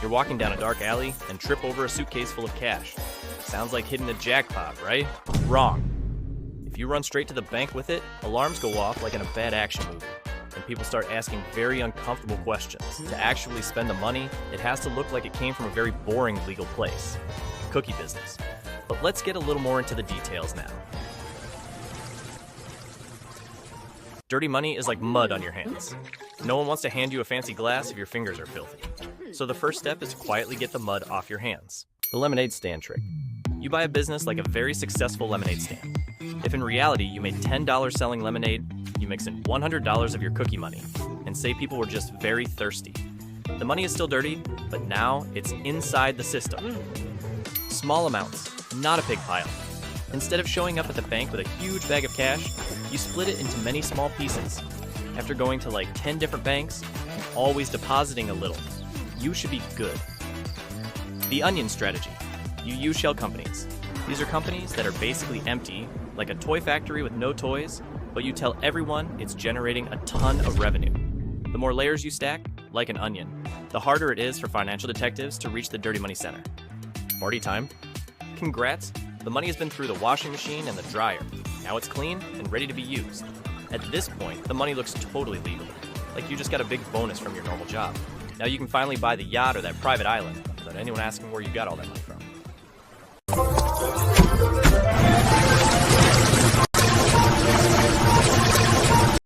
You're walking down a dark alley and trip over a suitcase full of cash. Sounds like hitting a jackpot, right? Wrong. If you run straight to the bank with it, alarms go off like in a bad action movie, and people start asking very uncomfortable questions. To actually spend the money, it has to look like it came from a very boring legal place, cookie business. But let's get a little more into the details now. Dirty money is like mud on your hands. No one wants to hand you a fancy glass if your fingers are filthy. So the first step is to quietly get the mud off your hands. The lemonade stand trick. You buy a business like a very successful lemonade stand. If in reality you made $10 selling lemonade, you mix in $100 of your cookie money and say people were just very thirsty. The money is still dirty, but now it's inside the system. Small amounts, not a big pile. Instead of showing up at the bank with a huge bag of cash, you split it into many small pieces. After going to like 10 different banks, and always depositing a little, you should be good. The onion strategy. You use shell companies. These are companies that are basically empty, like a toy factory with no toys, but you tell everyone it's generating a ton of revenue. The more layers you stack, like an onion, the harder it is for financial detectives to reach the dirty money center. Party time? Congrats! The money has been through the washing machine and the dryer. Now it's clean and ready to be used. At this point, the money looks totally legal, like you just got a big bonus from your normal job. Now you can finally buy the yacht or that private island without anyone asking where you got all that money from.